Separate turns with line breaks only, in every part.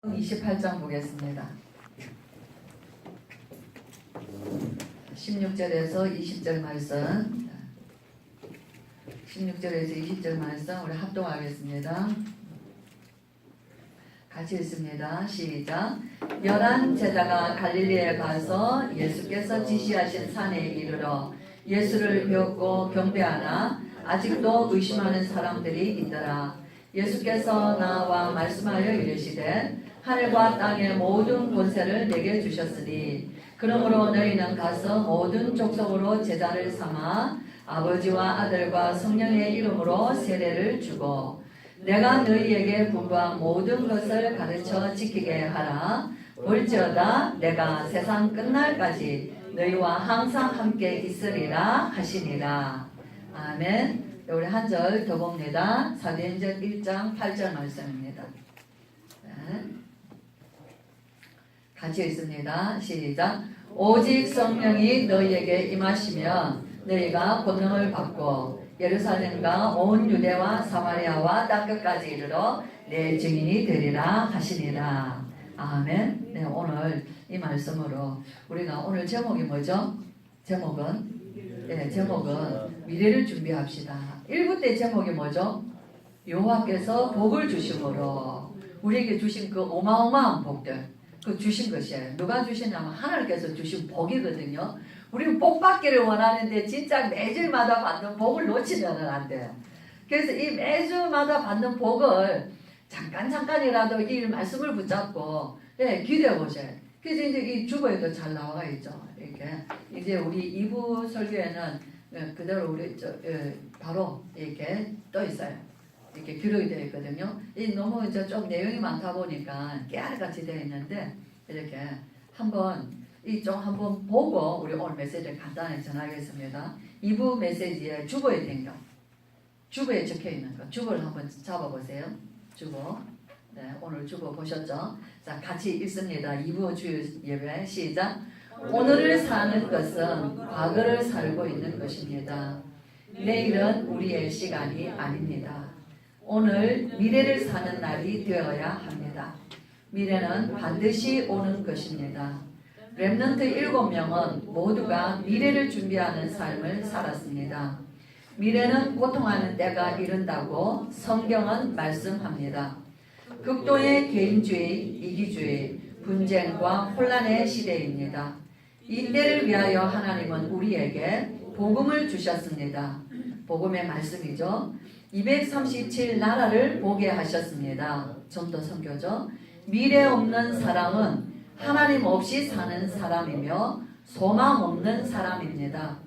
28장 보겠습니다. 16절에서 20절 말씀, 16절에서 20절 말씀 우리 합동하겠습니다. 같이 읽습니다. 시작. 11 제자가 갈릴리에 가서 예수께서 지시하신 산에 이르러 예수를 배웠고 경배하나 아직도 의심하는 사람들이 있더라. 예수께서 나와 말씀하여 이르시되 하늘과 땅의 모든 권세를 내게 주셨으니 그러므로 너희는 가서 모든 족속으로 제자를 삼아 아버지와 아들과 성령의 이름으로 세례를 주고 내가 너희에게 분부한 모든 것을 가르쳐 지키게 하라. 볼지어다 내가 세상 끝날까지 너희와 항상 함께 있으리라 하시니라. 아멘. 우리 한 절 더 봅니다. 사도행전 1장 8절 말씀입니다. 네. 같이 읽습니다. 시작. 오직 성령이 너희에게 임하시면 너희가 권능을 받고 예루살렘과 온 유대와 사마리아와 땅끝까지 이르러 내 증인이 되리라 하시니라. 아멘. 네, 오늘 이 말씀으로 우리가 오늘 제목이 뭐죠? 제목은 미래를 준비합시다. 1부 때 제목이 뭐죠? 여호와께서 복을 주심으로 우리에게 주신 그 어마어마한 복들 그 주신 것이에요. 누가 주시냐면 하나님께서 주신 복이거든요. 우리는 복 받기를 원하는데 진짜 매주마다 받는 복을 놓치면 안 돼요. 그래서 이 매주마다 받는 복을 잠깐이라도 이 말씀을 붙잡고 기대해 보세요. 그래서 이제 이 주보에도 잘 나와 있죠. 이렇게 이제 우리 2부 설교에는 그대로 우리 바로 이렇게 떠 있어요. 이렇게 기록이 되어 있거든요. 이 너무 이제 좀 내용이 많다 보니까 깨알같이 되어 있는데 이렇게 한번 한번 보고 우리 오늘 메시지를 간단히 전하겠습니다. 2부 메시지에 주보에 댕겨 주보에 적혀 있는 거 주보를 한번 잡아보세요. 주보. 네, 오늘 주보 보셨죠? 자, 같이 읽습니다. 2부 주 예배 시작. 오늘을 사는 것은 과거를 살고 있는 것입니다. 내일은 우리의 시간이 아닙니다. 오늘 미래를 사는 날이 되어야 합니다. 미래는 반드시 오는 것입니다. 렘넌트 7명은 모두가 미래를 준비하는 삶을 살았습니다. 미래는 고통하는 때가 이른다고 성경은 말씀합니다. 극도의 개인주의, 이기주의, 분쟁과 혼란의 시대입니다. 이 때를 위하여 하나님은 우리에게 복음을 주셨습니다. 복음의 말씀이죠. 237 나라를 보게 하셨습니다. 좀 더 선교죠. 미래 없는 사람은 하나님 없이 사는 사람이며 소망 없는 사람입니다.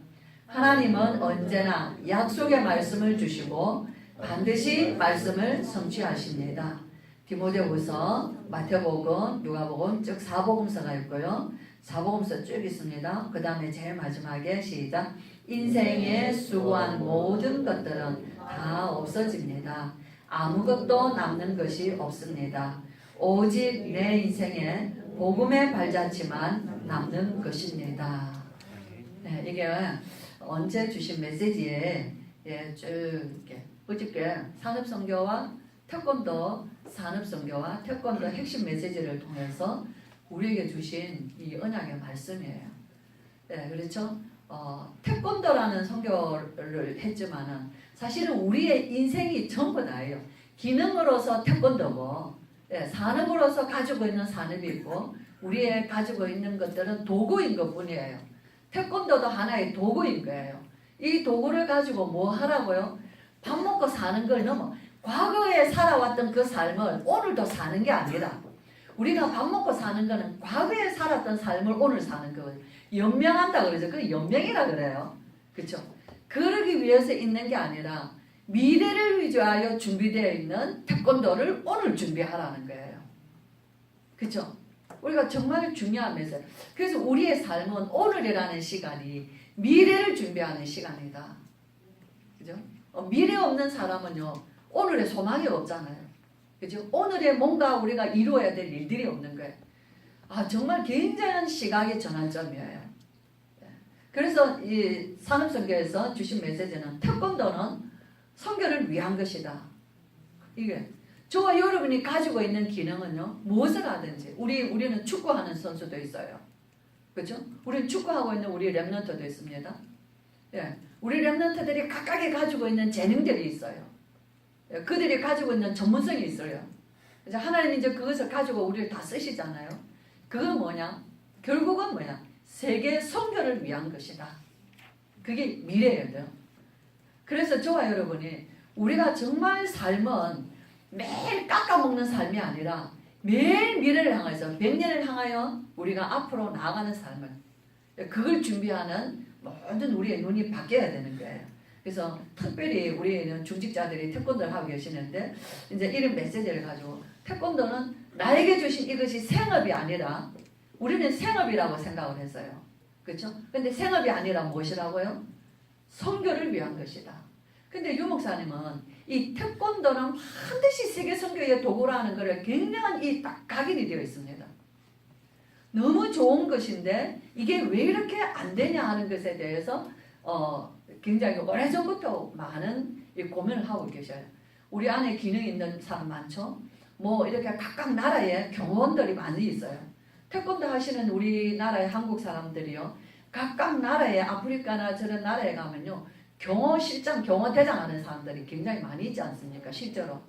하나님은 언제나 약속의 말씀을 주시고 반드시 말씀을 성취하십니다. 디모데후서, 마태복음, 누가복음 쭉 사복음서가 있고요. 사복음서 쭉 있습니다. 그 다음에 제일 마지막에 시작. 인생에 수고한 모든 것들은 다 없어집니다. 아무것도 남는 것이 없습니다. 오직 내 인생에 복음의 발자취만 남는 것입니다. 네, 이게 언제 주신 메시지에 쭉 이렇게 어저께 산업선교와 태권도 산업선교와 태권도 핵심 메시지를 통해서 우리에게 주신 이 언약의 말씀이에요. 네, 그렇죠? 태권도라는 선교를 했지만은 사실은 우리의 인생이 전부 다예요. 기능으로서 태권도고, 산업으로서 가지고 있는 산업이 있고, 우리의 가지고 있는 것들은 도구인 것 뿐이에요. 태권도도 하나의 도구인 거예요. 이 도구를 가지고 뭐 하라고요? 밥 먹고 사는 걸 넘어 과거에 살아왔던 그 삶을 오늘도 사는 게 아니라 우리가 밥 먹고 사는 거는 과거에 살았던 삶을 오늘 사는 거예요. 연명한다 그러죠. 그 연명이라 그래요. 그렇죠? 그러기 위해서 있는 게 아니라 미래를 위주하여 준비되어 있는 태권도를 오늘 준비하라는 거예요. 그렇죠? 우리가 정말 중요한 메시지. 그래서 우리의 삶은 오늘이라는 시간이 미래를 준비하는 시간이다. 그죠? 미래 없는 사람은요, 오늘의 소망이 없잖아요. 그죠? 오늘에 뭔가 우리가 이루어야 될 일들이 없는 거예요. 정말 굉장한 시각의 전환점이에요. 그래서 이 산업선교에서 주신 메시지는 태권도는 선교를 위한 것이다. 이게 저와 여러분이 가지고 있는 기능은요, 무엇을 하든지 우리는 축구하는 선수도 있어요. 그렇죠? 우리는 축구하고 있는 우리 랩런트도 있습니다. 예, 우리 랩런트들이 각각이 가지고 있는 재능들이 있어요. 예, 그들이 가지고 있는 전문성이 있어요. 이제 하나님 이제 그것을 가지고 우리를 다 쓰시잖아요. 그건 뭐냐? 결국은 뭐냐? 세계 선교를 위한 것이다. 그게 미래예요. 그래서 저와 여러분이 우리가 정말 삶은 매일 깎아먹는 삶이 아니라 매일 미래를 향해서 100년을 향하여 우리가 앞으로 나아가는 삶을, 그걸 준비하는 모든 우리의 눈이 바뀌어야 되는 거예요. 그래서 특별히 우리는 중직자들이 태권도를 하고 계시는데 이제 이런 메시지를 가지고, 태권도는 나에게 주신 이것이 생업이 아니라, 우리는 생업이라고 생각을 했어요. 그렇죠? 근데 생업이 아니라 무엇이라고요? 선교를 위한 것이다. 근데 유 목사님은 이 태권도는 반드시 세계 선교의 도구라는 것을 굉장한 딱 각인이 되어 있습니다. 너무 좋은 것인데 이게 왜 이렇게 안 되냐 하는 것에 대해서 굉장히 오래전부터 많은 고민을 하고 계셔요. 우리 안에 기능 있는 사람 많죠? 뭐 이렇게 각각 나라에 경호원들이 많이 있어요. 태권도 하시는 우리나라의 한국 사람들이요, 각각 나라에 아프리카나 저런 나라에 가면요, 경호실장, 경호대장 하는 사람들이 굉장히 많이 있지 않습니까? 실제로.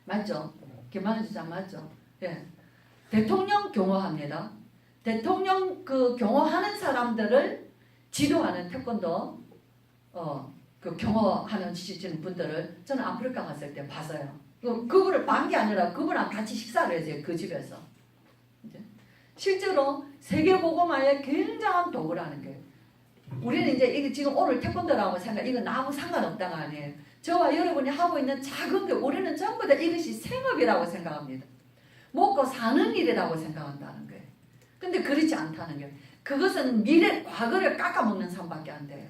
맞죠? 김만희 주장 맞죠? 예. 대통령 경호합니다. 대통령 그 경호하는 사람들을 지도하는 태권도 그 경호하는 분들을 저는 아프리카 갔을 때 봤어요. 그분을 반 게 아니라 그분랑 같이 식사를 했어요. 그 집에서. 실제로 세계보고마의 굉장한 도구라는 거예요. 우리는 이제 이게 지금 오늘 태권도라고 생각, 이거 나하고 상관없다가 아니에요. 저와 여러분이 하고 있는 작은 게, 우리는 전부 다 이것이 생업이라고 생각합니다. 먹고 사는 일이라고 생각한다는 거예요. 근데 그렇지 않다는 거예요. 그것은 미래, 과거를 깎아먹는 삶밖에 안 돼요.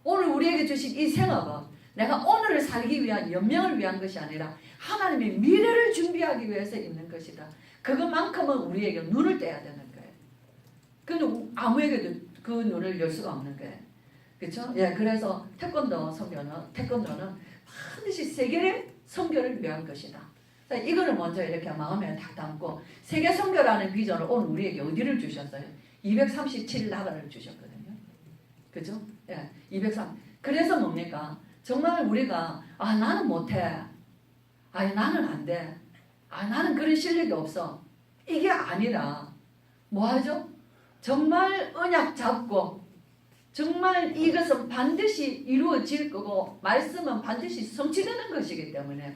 오늘 우리에게 주신 이 생업은 내가 오늘을 살기 위한, 연명을 위한 것이 아니라 하나님의 미래를 준비하기 위해서 있는 것이다. 그것만큼은 우리에게 눈을 떼야 되는 거예요. 그는 아무에게도 그 눈을 열 수가 없는 거예요. 그렇죠? 예, 그래서 태권도는 반드시 세계의 선교를 위한 것이다. 이거를 먼저 이렇게 마음에 딱 담고, 세계 선교라는 비전을 오늘 우리에게 어디를 주셨어요? 237나라를 주셨거든요. 그죠? 예, 203. 그래서 뭡니까? 정말 우리가 나는 못해. 나는 안 돼. 나는 그런 실력이 없어. 이게 아니라 뭐 하죠? 정말 언약 잡고, 정말 이것은 반드시 이루어질 거고, 말씀은 반드시 성취되는 것이기 때문에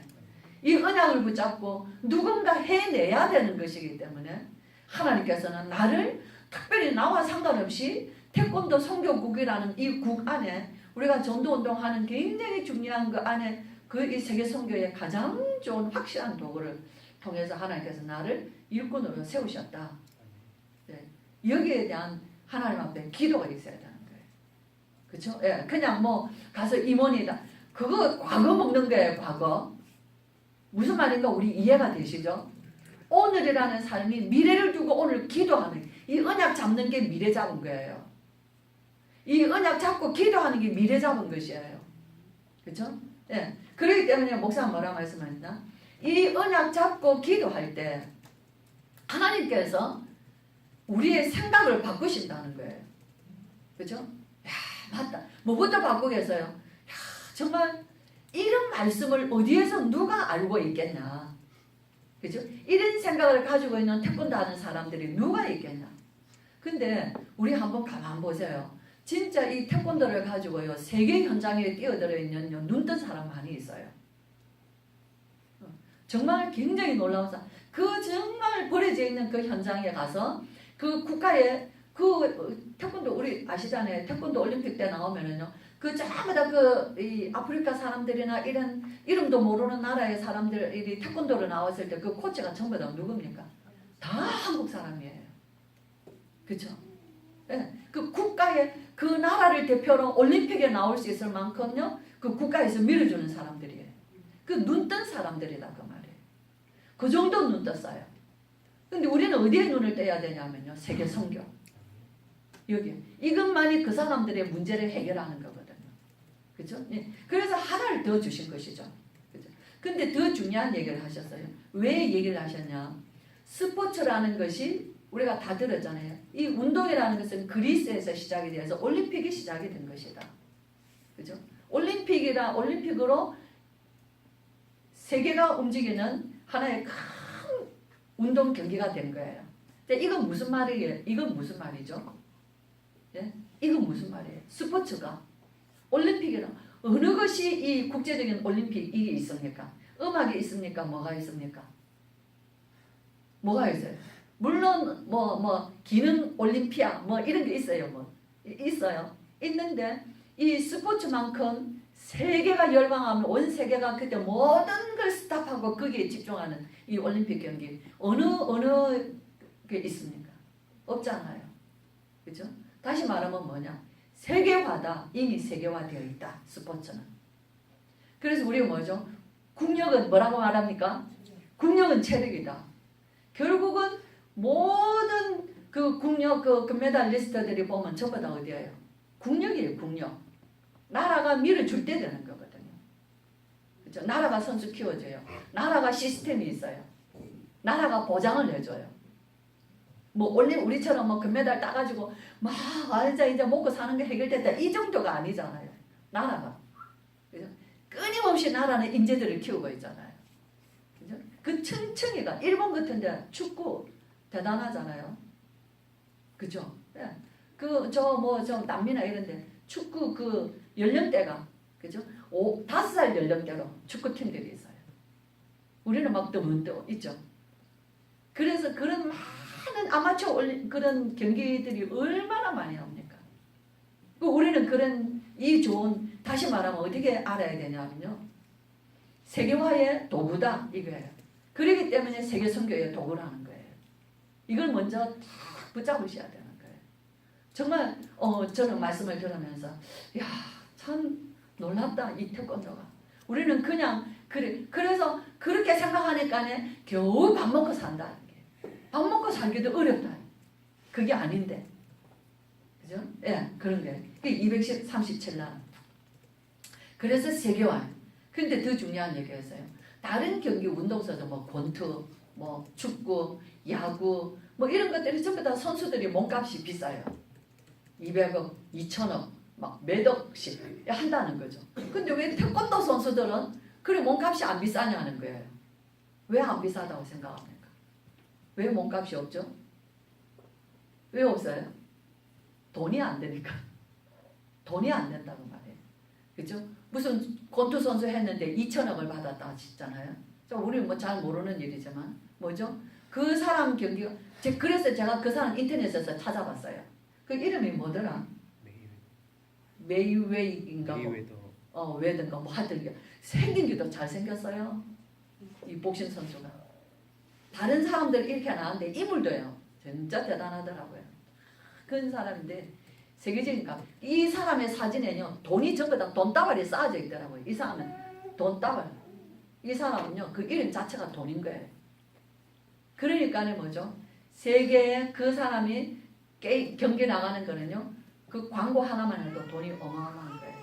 이 언약을 붙잡고 누군가 해내야 되는 것이기 때문에 하나님께서는 나를 특별히 나와 상관없이 태권도 선교국이라는 이 국 안에, 우리가 전도운동하는 굉장히 중요한 그 안에, 이 세계 선교의 가장 좋은 확실한 도구를 통해서 하나님께서 나를 일꾼으로 세우셨다. 네. 여기에 대한 하나님 앞에 기도가 있어야 되는 거예요. 그렇죠? 예, 그냥 뭐 가서 임원이다, 그거 과거 먹는 거예요. 과거. 무슨 말인가 우리 이해가 되시죠? 오늘이라는 삶이 미래를 두고 오늘 기도하는, 이 언약 잡는 게 미래 잡은 거예요. 이 언약 잡고 기도하는 게 미래 잡은 것이에요. 그렇죠? 예. 그렇기 때문에 목사가 뭐라 말씀하셨나? 이 언약 잡고 기도할 때 하나님께서 우리의 생각을 바꾸신다는 거예요. 그렇죠? 야, 맞다. 뭐부터 바꾸겠어요? 야, 정말 이런 말씀을 어디에서 누가 알고 있겠냐? 그렇죠? 이런 생각을 가지고 있는 태권도 하는 사람들이 누가 있겠냐? 근데 우리 한번 가만 보세요. 진짜 이 태권도를 가지고요, 세계 현장에 뛰어들어 있는 눈뜬 사람 많이 있어요. 정말 굉장히 놀라운 사람. 그 정말 버려져 있는 그 현장에 가서 그 국가에 그 태권도, 우리 아시잖아요. 태권도 올림픽 때 나오면은요, 그 전부 다 이 아프리카 사람들이나 이런 이름도 모르는 나라의 사람들이 태권도로 나왔을 때 그 코치가 전부 다 누굽니까? 다 한국 사람이에요. 그렇죠? 네. 그 국가의 그 나라를 대표로 올림픽에 나올 수 있을 만큼요, 그 국가에서 밀어주는 사람들이에요. 그 눈뜬 사람들이다 그 말이에요. 그 정도 눈 떴어요. 근데 우리는 어디에 눈을 떼야 되냐면요, 세계 선교. 여기 이것만이 그 사람들의 문제를 해결하는 거거든요. 그렇죠? 예. 그래서 하나를 더 주신 것이죠. 그렇죠? 근데 더 중요한 얘기를 하셨어요. 왜 얘기를 하셨냐? 스포츠라는 것이 우리가 다 들었잖아요. 이 운동이라는 것은 그리스에서 시작이 돼서 올림픽이 시작이 된 것이다. 그죠? 올림픽으로 세계가 움직이는 하나의 큰 운동 경기가 된 거예요. 근데 이건 무슨 말이에요? 이건 무슨 말이죠? 예? 이건 무슨 말이에요? 스포츠가 올림픽이라 어느 것이 이 국제적인 올림픽이 있습니까? 음악이 있습니까? 뭐가 있습니까? 뭐가 있어요? 물론 기능 올림피아 뭐 이런 게 있어요. 있어요. 있는데 이 스포츠만큼 세계가 열광하면 온 세계가 그때 모든 걸 스탑하고 거기에 집중하는 이 올림픽 경기 어느 게 있습니까? 없잖아요. 그죠? 다시 말하면 뭐냐? 세계화다. 이미 세계화되어 있다. 스포츠는. 그래서 우리가 뭐죠? 국력은 뭐라고 말합니까? 국력은 체력이다. 결국은 모든 그 국력 그 금메달리스트들이 보면 전부 다 어디예요? 국력이에요. 국력. 나라가 밀어줄 때 되는 거거든요. 그렇죠? 나라가 선수 키워줘요. 나라가 시스템이 있어요. 나라가 보장을 해줘요. 우리처럼 금메달 따가지고 이제 먹고 사는 게 해결됐다 이 정도가 아니잖아요. 나라가. 그죠? 끊임없이 나라는 인재들을 키우고 있잖아요. 그죠? 그 층층이가 일본 같은데 축구 대단하잖아요. 그죠? 네. 저 남미나 이런데 축구 그 연령대가 그죠? 5살 연령대로 축구팀들이 있어요. 우리는 막 뜨문뜨 있죠. 그래서 그런 많은 아마추어 그런 경기들이 얼마나 많이 나옵니까? 우리는 그런 이 좋은 다시 말하면 어떻게 알아야 되냐면요. 세계화의 도구다 이거예요. 그렇기 때문에 세계 선교의 도구라는 거예요. 이걸 먼저 딱 붙잡으셔야 되는 거예요. 정말 저는 말씀을 들으면서 참 놀랍다 이 태권도가. 우리는 그냥 그래서 그렇게 생각하니까 겨우 밥 먹고 산다. 밥 먹고 살기도 어렵다. 그게 아닌데. 그죠? 예, 그런 게. 237날. 그래서 세계화. 근데 더 중요한 얘기였어요. 다른 경기 운동선수 권투, 축구, 야구, 이런 것들이 전부 다 선수들이 몸값이 비싸요. 200억, 2천억, 몇 억씩 한다는 거죠. 근데 왜 태권도 선수들은 그래 몸값이 안 비싸냐는 거예요. 왜 안 비싸다고 생각합니까? 왜 몸값이 없죠? 왜 없어요? 돈이 안 되니까. 돈이 안 된다고 말해요. 그죠? 무슨 권투 선수 했는데 2천억을 받았다 하시잖아요. 우리는 잘 모르는 일이지만 뭐죠? 그 사람 경기가 그래서 제가 그 사람 인터넷에서 찾아봤어요. 그 이름이 뭐더라? 메이웨이인가 웨든가 하여튼 생긴 게 더 잘생겼어요. 이 복싱 선수가. 다른 사람들 이렇게 나왔는데 이물도요. 진짜 대단하더라고요. 그런 사람인데 세계적인 값. 이 사람의 사진에는요. 돈이 전부 다 돈다발이 쌓아져 있더라고요. 이 사람은 돈다발. 이 사람은요. 그 이름 자체가 돈인 거예요. 그러니까 뭐죠? 세계에 그 사람이 경기 나가는 거는요. 그 광고 하나만 해도 돈이 어마어마한 거예요.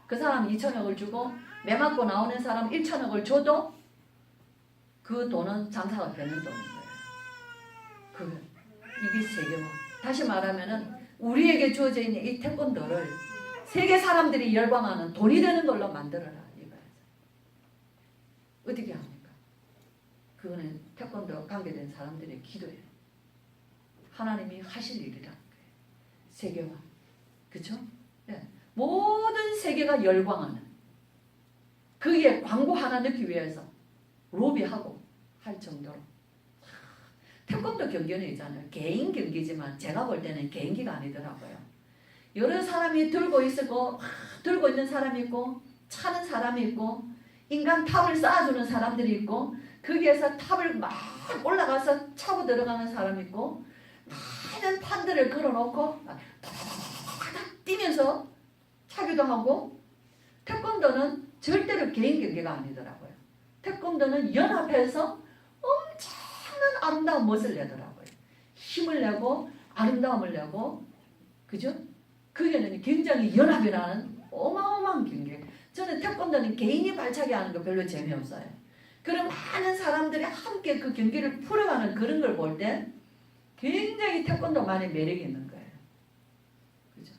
그 사람 2천억을 주고 매 맞고 나오는 사람 1천억을 줘도 그 돈은 장사가 되는 돈인 거예요. 이게 세계화. 다시 말하면은 우리에게 주어져 있는 이 태권도를 세계 사람들이 열광하는 돈이 되는 걸로 만들어라. 이거예요. 어떻게 합니까? 그거는 태권도 관계된 사람들의 기도예요. 하나님이 하실 일이라는 거예요. 세계화. 그렇죠? 네. 모든 세계가 열광하는 거기에 광고 하나 넣기 위해서 로비하고 할 정도로 태권도 경기는 있잖아요. 개인 경기지만 제가 볼 때는 개인기가 아니더라고요. 여러 사람이 들고 있는 사람이 있고 차는 사람이 있고 인간 탑을 쌓아주는 사람들이 있고 거기에서 탑을 막 올라가서 차고 들어가는 사람이 있고 많은 판들을 걸어놓고 다다다닥 뛰면서 차기도 하고 태권도는 절대로 개인 경기가 아니더라고요. 태권도는 연합해서 엄청난 아름다운 멋을 내더라고요. 힘을 내고 아름다움을 내고 그죠? 그게는 굉장히 연합이라는 어마어마한 경기. 저는 태권도는 개인이 발차기 하는 거 별로 재미없어요. 그런 많은 사람들이 함께 그 경기를 풀어가는 그런 걸 볼 때 굉장히 태권도만의 매력이 있는 거예요. 그죠?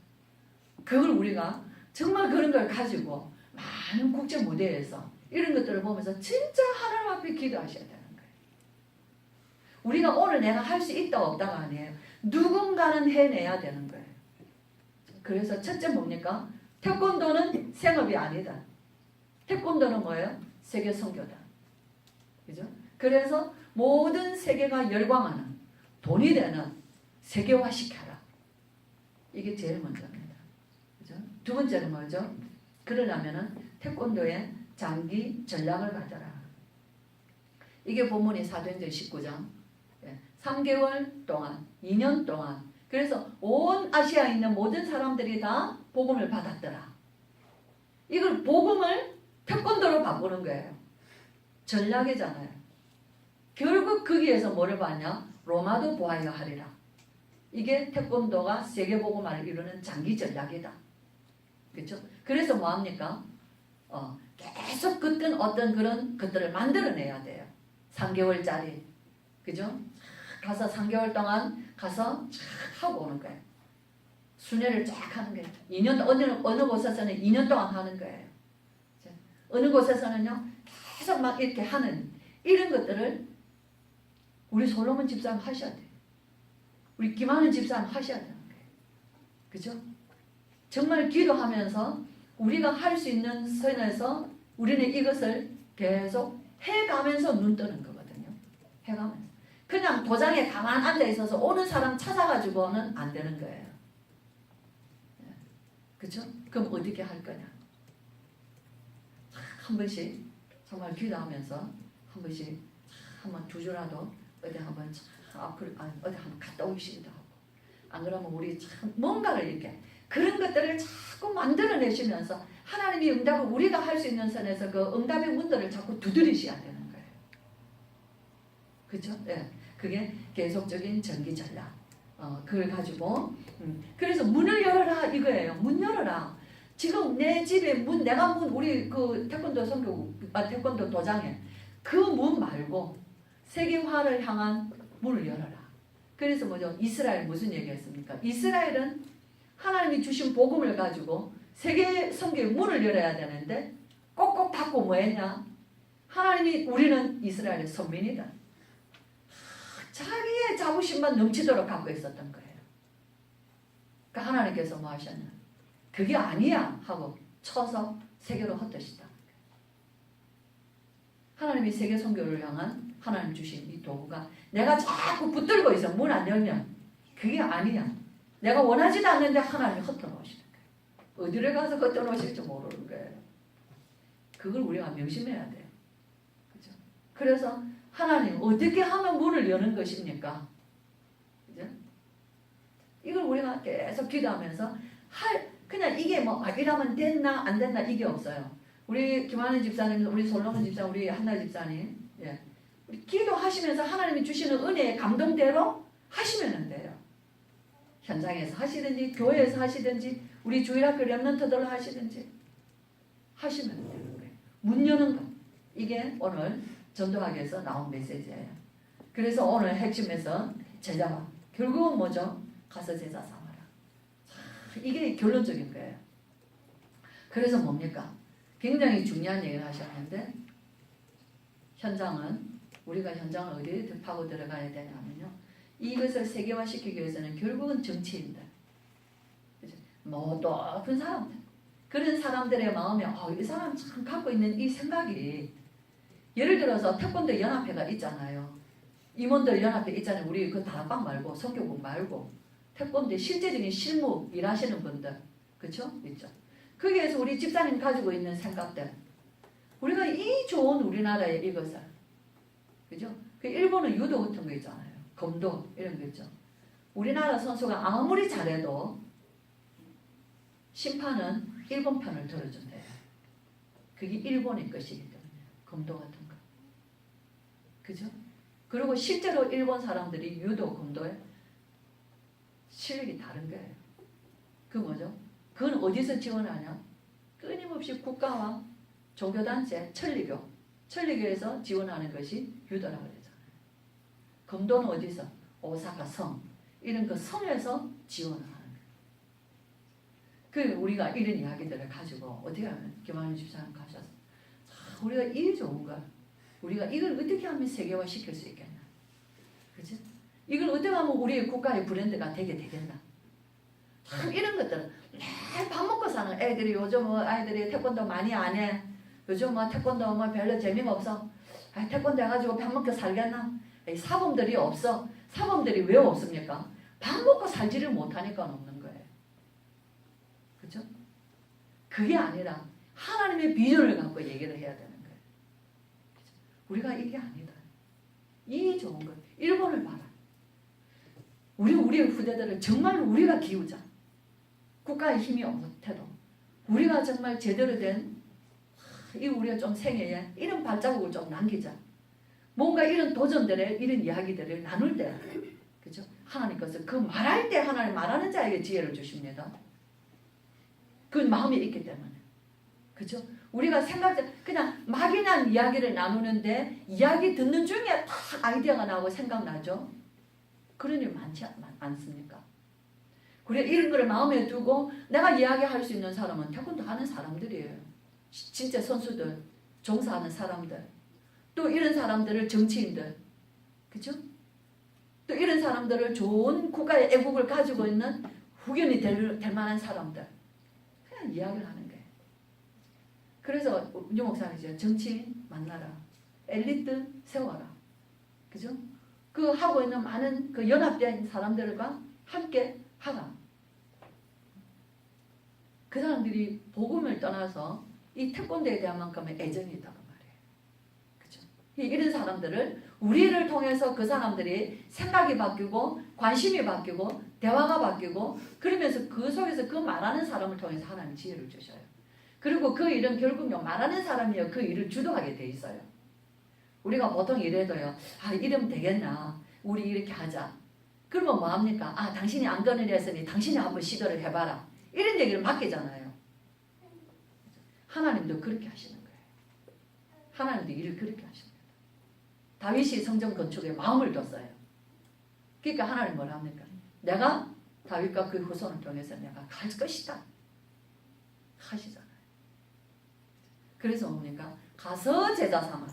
그걸 우리가 정말 그런 걸 가지고 많은 국제 무대에서 이런 것들을 보면서 진짜 하나님 앞에 기도하셔야 되는 거예요. 우리가 오늘 내가 할 수 있다 없다가 아니에요. 누군가는 해내야 되는 거예요. 그래서 첫째 뭡니까? 태권도는 생업이 아니다. 태권도는 뭐예요? 세계 선교다. 그죠? 그래서 모든 세계가 열광하는 돈이 되는 세계화 시켜라. 이게 제일 먼저입니다. 그죠? 두 번째는 뭐죠? 그러려면은 태권도의 장기 전략을 가져라. 이게 본문이 사도행전 19장. 3개월 동안, 2년 동안. 그래서 온 아시아에 있는 모든 사람들이 다 복음을 받았더라. 이걸 복음을 태권도로 바꾸는 거예요. 전략이잖아요. 결국 거기에서 뭐를 봤냐? 로마도 보아야 하리라. 이게 태권도가 세계복음화를 이루는 장기 전략이다. 그렇죠? 그래서 뭐합니까? 계속 어떤 그런 것들을 만들어내야 돼요. 3개월짜리. 그죠? 가서 3개월 동안 가서 쫙 하고 오는 거예요. 순회를 쫙 하는 거예요. 2년, 어느 곳에서는 2년 동안 하는 거예요. 어느 곳에서는요, 계속 막 이렇게 하는 이런 것들을 우리 솔로몬 집사님 하셔야 돼요. 우리 김하는 집사님 하셔야 되는 거예요. 그죠? 정말 기도하면서 우리가 할 수 있는 선에서 우리는 이것을 계속 해가면서 눈 뜨는 거거든요. 해가면서. 그냥 도장에 가만 앉아 있어서 오는 사람 찾아가지고는 안 되는 거예요. 그렇죠? 그럼 어떻게 할 거냐? 한 번씩 정말 기도하면서 한 번씩 한번 두 주라도 어디 한번 어디 한번 갔다 오시기도 하고, 안 그러면 우리 참 뭔가를 이렇게 그런 것들을 자꾸 만들어내시면서 하나님이 응답을 우리가 할 수 있는 선에서 그 응답의 문들을 자꾸 두드리셔야 되는 거예요. 그렇죠? 네. 그게 계속적인 전기 전략. 그걸 가지고 그래서 문을 열어라 이거예요. 문 열어라. 지금 내 집에 문, 내가 문, 우리 그 태권도 태권도 도장에 그 문 말고 세계화를 향한 문을 열어라. 그래서 뭐죠? 이스라엘 무슨 얘기했습니까? 이스라엘은 하나님이 주신 복음을 가지고 세계 선교의 문을 열어야 되는데 꼭꼭 닫고 뭐 했냐? 하나님이 우리는 이스라엘의 선민이다. 자기의 자부심만 넘치도록 갖고 있었던 거예요. 그러니까 하나님께서 뭐 하셨냐? 그게 아니야 하고 쳐서 세계로 흩으시다. 하나님이 세계 선교를 향한 하나님 주신 이 도구가 내가 자꾸 붙들고 있어. 문 안 열면 그게 아니야. 내가 원하지도 않는데 하나님이 흩어놓으시는 거예요. 어디를 가서 흩어놓으실지 모르는 거예요. 그걸 우리가 명심해야 돼요. 그죠? 그래서 하나님 어떻게 하면 문을 여는 것입니까? 그죠? 이걸 우리가 계속 기도하면서 그냥 이게 뭐 이러면 됐나 안 됐나 이게 없어요. 우리 김하는 집사님, 우리 솔로몬 집사님, 우리 한나 집사님, 우리 기도하시면서 하나님이 주시는 은혜의 감동대로 하시면 돼요. 현장에서 하시든지 교회에서 하시든지 우리 주일학교 렘넌트들로 하시든지 하시면 되는 거예요. 문 여는 것. 이게 오늘 전도학에서 나온 메시지예요. 그래서 오늘 핵심에서 제자와 결국은 뭐죠? 가서 제자 삼아라. 이게 결론적인 거예요. 그래서 뭡니까? 굉장히 중요한 얘기를 하셨는데 현장은 우리가 현장을 어디에 파고 들어가야 되냐면요. 이것을 세계화시키기 위해서는 결국은 정치인들, 뭐 높은 사람들, 그런 사람들의 마음에 이 사람 참 갖고 있는 이 생각이 예를 들어서 태권도 연합회가 있잖아요. 임원들 연합회 있잖아요. 우리 그 다락방 말고 성교국 말고 태권도의 실제적인 실무 일하시는 분들, 그렇죠? 있죠. 거기에서 우리 집사님 가지고 있는 생각들, 우리가 이 좋은 우리나라의 이것을, 그죠? 그 일본은 유도 같은 거 있잖아요. 검도 이런 거 있죠. 우리나라 선수가 아무리 잘해도 심판은 일본 편을 들어준대요. 그게 일본의 것이기 때문에 검도 같은 거, 그죠? 그리고 실제로 일본 사람들이 유도, 검도에 실력이 다른 거예요. 그 뭐죠? 그건 어디서 지원하냐? 끊임없이 국가와 종교단체, 천리교에서 지원하는 것이 유도라고 그러잖아요. 금도는 어디서? 오사카 성. 이런 그 성에서 지원을 하는 거예요. 그 우리가 이런 이야기들을 가지고 어떻게 하면 김한윤 집사님 가셔서 우리가 이 좋은 걸 우리가 이걸 어떻게 하면 세계화 시킬 수 있겠나? 그죠? 이걸 어떻게 하면 우리의 국가의 브랜드가 되겠나? 참 이런 것들은 매일 밥 먹고 사는 애들이 요즘 뭐 아이들이 태권도 많이 안 해. 요즘 뭐 태권도 뭐 별로 재미가 없어. 아, 태권도 해가지고 밥 먹고 살겠나? 사범들이 없어. 사범들이 왜 없습니까? 밥 먹고 살지를 못하니까 없는 거예요. 그죠? 그게 아니라 하나님의 비전을 갖고 얘기를 해야 되는 거예요. 그죠? 우리가 이게 아니다. 이 좋은 것. 일본을 봐라. 우리의 후대들을 정말 우리가 기우자. 국가의 힘이 못해도 우리가 정말 제대로 된 이 우리가 좀 생애에 이런 발자국을 좀 남기자. 뭔가 이런 도전들의 이런 이야기들을 나눌 때, 그죠? 하나님께서 그 말할 때 하나님 말하는 자에게 지혜를 주십니다. 그 마음이 있기 때문에, 그죠? 우리가 그냥 막연한 이야기를 나누는데 이야기 듣는 중에 딱 아이디어가 나오고 생각나죠? 그런 일 많지 않습니까? 그래 이런 거를 마음에 두고 내가 이야기할 수 있는 사람은 태권도 하는 사람들이에요. 진짜 선수들, 종사하는 사람들, 또 이런 사람들을 정치인들, 그죠? 또 이런 사람들을 좋은 국가의 애국을 가지고 있는 후견이 될 만한 사람들, 그냥 이야기를 하는 거예요. 그래서 유 목사님이 정치인 만나라, 엘리트 세워라, 그죠? 그 하고 있는 많은 그 연합된 사람들과 함께 하라. 그 사람들이 복음을 떠나서 이 태권도에 대한 만큼의 애정이 있다고 말해요. 그죠? 이런 사람들을 우리를 통해서 그 사람들이 생각이 바뀌고 관심이 바뀌고 대화가 바뀌고 그러면서 그 속에서 그 말하는 사람을 통해서 하나님 지혜를 주셔요. 그리고 그 일은 결국요 말하는 사람이요 그 일을 주도하게 돼 있어요. 우리가 보통 이래도요. 아 이러면 되겠나? 우리 이렇게 하자. 그러면 뭐합니까? 아 당신이 안 끊으렸으니 당신이 한번 시도를 해봐라. 이런 얘기를 맡기잖아요. 하나님도 그렇게 하시는 거예요. 하나님도 일을 그렇게 하십니다. 다윗이 성전 건축에 마음을 뒀어요. 그러니까 하나님 뭐라 합니까? 내가 다윗과 그 후손을 통해서 내가 갈 것이다. 하시잖아요. 그래서 뭡니까? 가서 제자 삼아라.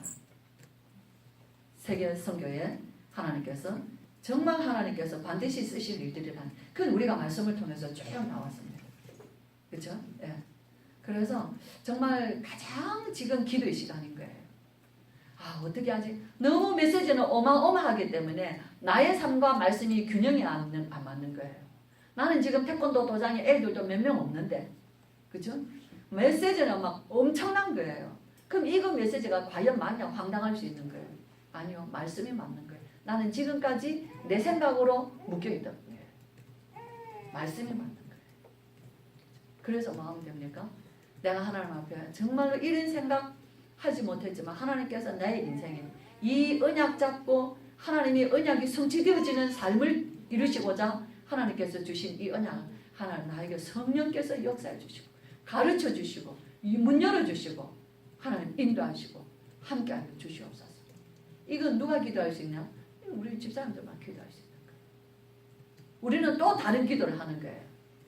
세계 선교에 하나님께서 정말 하나님께서 반드시 쓰실 일들이란 그건 우리가 말씀을 통해서 쭉 나왔습니다. 그렇죠? 예. 그래서 정말 가장 지금 기도의 시간인 거예요. 아 어떻게 하지? 너무 메시지는 어마어마하기 때문에 나의 삶과 말씀이 균형이 안 맞는 거예요. 나는 지금 태권도 도장에 애들도 몇 명 없는데 그죠? 메시지는 막 엄청난 거예요. 그럼 이거 메시지가 과연 맞냐 황당할 수 있는 거예요. 아니요. 말씀이 맞는 거예요. 나는 지금까지 내 생각으로 묶여있던 거예요. 말씀이 맞는 거예요. 그래서 마음이 됩니까? 내가 하나님 앞에 정말로 이런 생각 하지 못했지만 하나님께서 나의 인생에 이 언약 잡고 하나님이 언약이 성취되어지는 삶을 이루시고자 하나님께서 주신 이 언약을 하나님 나에게 성령께서 역사해 주시고 가르쳐 주시고 이 문 열어 주시고 하나님 인도하시고 함께하여 주시옵소서. 이건 누가 기도할 수 있냐? 우리 집사람들만 기도할 수 있는 거예요. 우리는 또 다른 기도를 하는 거예요.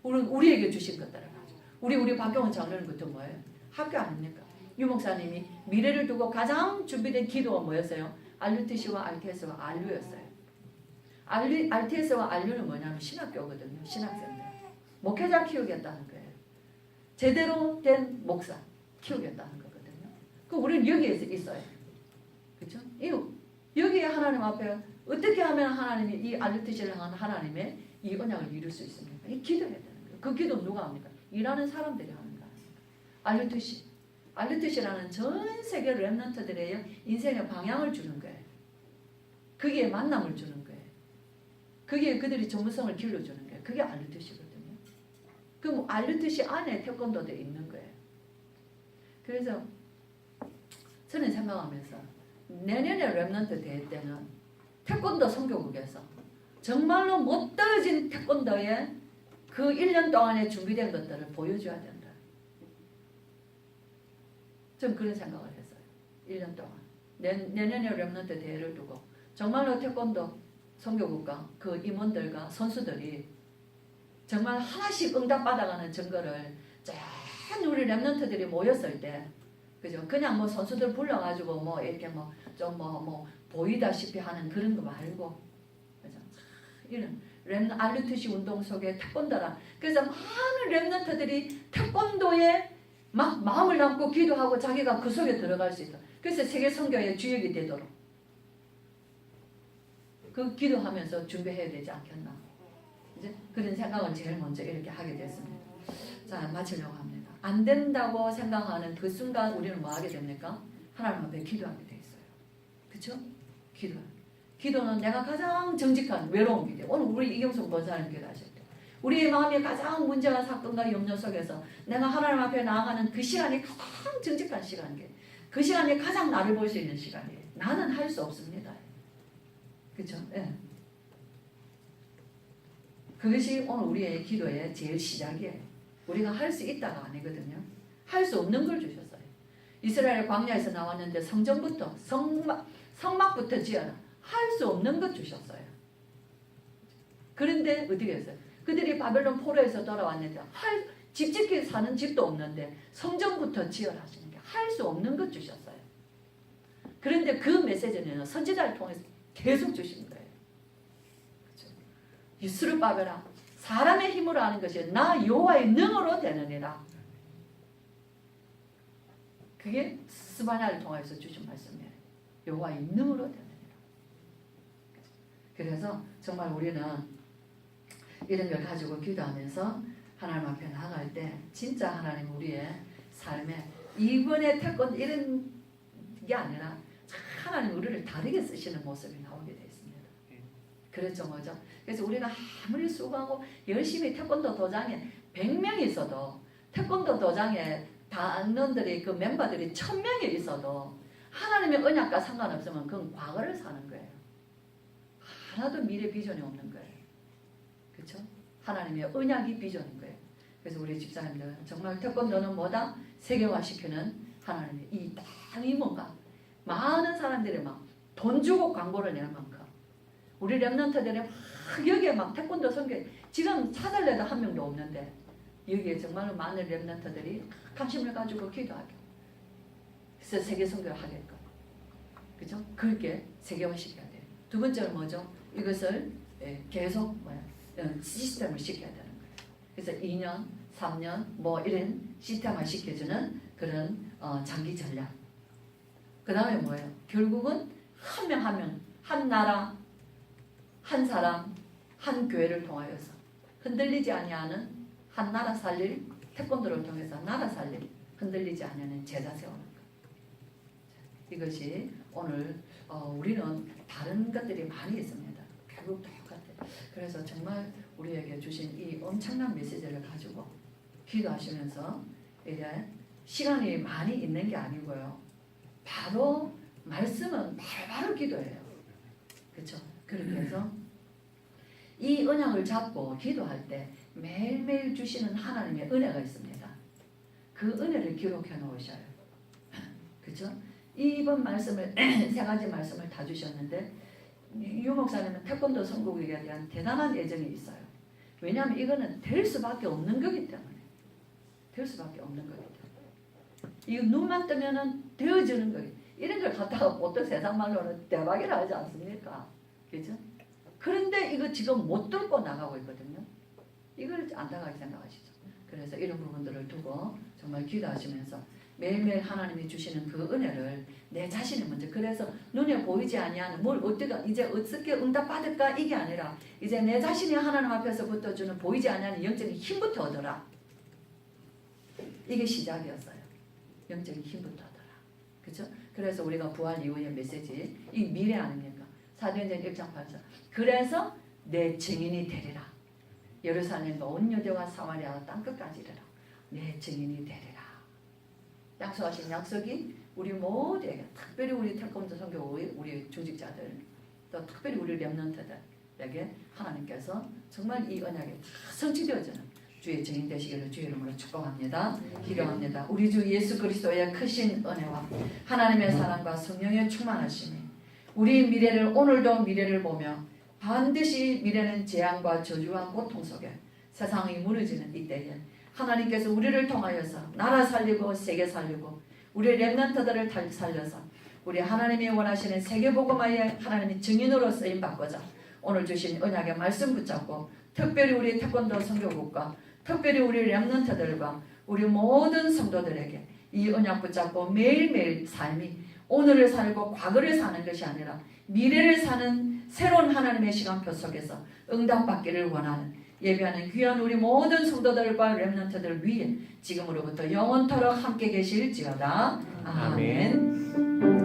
우리에게 주신 것들을 우리 박경원 장로는 그때 뭐예요? 학교 아닙니까? 유 목사님이 미래를 두고 가장 준비된 기도가 뭐였어요? RUTC와 RTS와 RU였어요. RTS와 RU는 뭐냐면 신학교거든요. 신학생들. 목회자 키우겠다는 거예요. 제대로 된 목사 키우겠다는 거거든요. 그 우리는 여기에서 있어요. 그렇죠? 여기에 하나님 앞에 어떻게 하면 하나님이 이 RUTC를 향한 하나님의 이 언약을 이룰 수 있습니까? 이 기도해야 되는 거예요. 그 기도는 누가 합니까? 일하는 사람들이 하는 거예요. RUTC라는 전 세계 렘넌트들의 인생의 방향을 주는 거예요. 그게 만남을 주는 거예요. 그게 그들이 전문성을 길러주는 거예요. 그게 RUTC거든요. 그럼 RUTC 안에 태권도도 있는 거예요. 그래서 저는 생각하면서 내년에 렘넌트 대회 때는 태권도 선교국에서 정말로 못 떨어진 태권도의 그 1년 동안에 준비된 것들을 보여줘야 된다. 전 그런 생각을 했어요. 1년 동안. 내년에 랩런트 대회를 두고 정말로 태권도 선교국가 그 임원들과 선수들이 정말 하나씩 응답받아가는 증거를 짠 우리 랩런트들이 모였을 때 그죠? 그냥 뭐 선수들 불러가지고 뭐 이렇게 뭐 좀 뭐 보이다시피 하는 그런 거 말고 그죠? 이런 알루트시 운동 속에 태권도라 그래서 많은 랩런트들이 태권도에 막 마음을 담고 기도하고 자기가 그 속에 들어갈 수 있다. 그래서 세계 선교의 주역이 되도록 그 기도하면서 준비해야 되지 않겠나. 이제 그런 생각을 제일 먼저 이렇게 하게 됐습니다. 자, 마치려고 합니다. 안 된다고 생각하는 그 순간 우리는 뭐 하게 됩니까? 하나님 앞에 기도하게 돼 있어요. 그쵸? 기도는 내가 가장 정직한 외로운 기도. 오늘 우리 이경숙 권사님 기도하실 때 우리의 마음에 가장 문제와 사건과 염려 속에서 내가 하나님 앞에 나아가는 그 시간이 가장 정직한 시간이에요. 그 시간이 가장 나를 볼 수 있는 시간이에요. 나는 할 수 없습니다. 그렇죠? 예. 그것이 오늘 우리의 기도의 제일 시작이에요. 우리가 할 수 있다가 아니거든요. 할 수 없는 걸 주셨어요. 이스라엘 광야에서 나왔는데 성전부터 성막부터 지어라. 할 수 없는 것 주셨어요. 그런데 어떻게 했어요? 그들이 바벨론 포로에서 돌아왔는데 집 짓기 사는 집도 없는데 성전부터 지어라 하시는 게 할 수 없는 것 주셨어요. 그런데 그 메시지는 선지자를 통해서 계속 주신 거예요. 그렇죠? 이스룹바벨아 사람의 힘으로 하는 것이 나 여호와의 능으로 되느니라. 그게 스바냐를 통해서 주신 말씀이에요. 여호와의 능으로 되느니라. 그래서 정말 우리는 이런 걸 가지고 기도하면서 하나님 앞에 나아갈 때 진짜 하나님 우리의 삶에 이번에 태권 이런 게 아니라 하나님 우리를 다르게 쓰시는 모습이 나오게 되어 있습니다. 그렇죠, 뭐죠? 그래서 우리가 아무리 수고하고 열심히 태권도 도장에 100명이 있어도 태권도 도장에 단원들이 그 멤버들이 1000명이 있어도 하나님의 언약과 상관없으면 그건 과거를 사는 거예요. 하나도 미래 비전이 없는 거예요. 그렇죠? 하나님의 언약이 비전인 거예요. 그래서 우리 집사님들 정말 태권도는 뭐다? 세계화시키는 하나님의 이 땅이 뭔가 많은 사람들이 막 돈 주고 광고를 내는 만큼 우리 랩런트들이 막 여기에 막 태권도 선교 지금 찾아내도 한 명도 없는데 여기에 정말로 많은 랩런트들이 관심을 가지고 기도하게 그래서 세계 선교를 하게끔 그죠? 그렇게 세계화시켜야 돼요. 두 번째는 뭐죠? 이것을 계속 시스템을 시켜야 되는 거예요. 그래서 2년, 3년 뭐 이런 시스템화 시켜주는 그런 장기 전략. 그 다음에 뭐예요? 결국은 한 명 한 명, 한 나라, 한 사람, 한 교회를 통하여서 흔들리지 아니하는 한 나라 살릴 태권도를 통해서 나라 살릴 흔들리지 않는 제자 세우는 것. 이것이 오늘 우리는 다른 것들이 많이 있습니다. 결국 똑같아요. 그래서 정말 우리에게 주신 이 엄청난 메시지를 가지고 기도하시면서 이제 시간이 많이 있는 게 아니고요. 바로 말씀은 바로 기도예요. 그렇죠? 그렇게 해서 이 언약을 잡고 기도할 때 매일매일 주시는 하나님의 은혜가 있습니다. 그 은혜를 기록해 놓으셔요. 그렇죠? 이번 말씀을 세 가지 말씀을 다 주셨는데 유 목사님은 태권도 선교국에 대한 대단한 애정이 있어요. 왜냐하면 이거는 될 수밖에 없는 거기 때문에 될 수밖에 없는 거기 때문에 이거 눈만 뜨면은 되어지는 거예요. 이런 걸 갖다가 보통 세상 말로는 대박이라 하지 않습니까? 그죠? 그런데 이거 지금 못 뚫고 나가고 있거든요. 이걸 안타깝게 생각하시죠. 그래서 이런 부분들을 두고 정말 기도하시면서 매일매일 하나님이 주시는 그 은혜를 내 자신이 먼저 그래서 눈에 보이지 아니하는 뭘 이제 어떻게 응답 받을까 이게 아니라 이제 내 자신이 하나님 앞에서부터 주는 보이지 아니하는 영적인 힘부터 얻어라. 이게 시작이었어요. 영적인 힘부터 얻어라. 그렇죠? 그래서 우리가 부활 이후의 메시지 이 미래 아닙니까? 사도행전 1장 8절 그래서 내 증인이 되리라. 예루살렘과 온 유대와 사마리아 땅끝까지 이르라. 내 증인이 되리라. 약속하신 약속이 우리 모두에게 특별히 우리 태권도 선교 우리 조직자들 또 특별히 우리 랩런트들에게 하나님께서 정말 이 언약이 다 성취되어지는 주의 증인 되시기를 주의 이름으로 축복합니다. 기도합니다. 우리 주 예수 그리스도의 크신 은혜와 하나님의 사랑과 성령의 충만하심이 우리 미래를 오늘도 미래를 보며 반드시 미래는 재앙과 저주와 고통 속에 세상이 무너지는 이때에 하나님께서 우리를 통하여서 나라 살리고 세계 살리고 우리 렘넌트들을 살려서 우리 하나님이 원하시는 세계복음화의 하나님의 증인으로 쓰임받고자 오늘 주신 언약의 말씀 붙잡고 특별히 우리 태권도 선교국과 특별히 우리 렘넌트들과 우리 모든 성도들에게 이 언약 붙잡고 매일매일 삶이 오늘을 살고 과거를 사는 것이 아니라 미래를 사는 새로운 하나님의 시간표 속에서 응답받기를 원하는 예배하는 귀한 우리 모든 성도들과 렘넌트들 위에 지금으로부터 영원토록 함께 계실지어다. 아멘.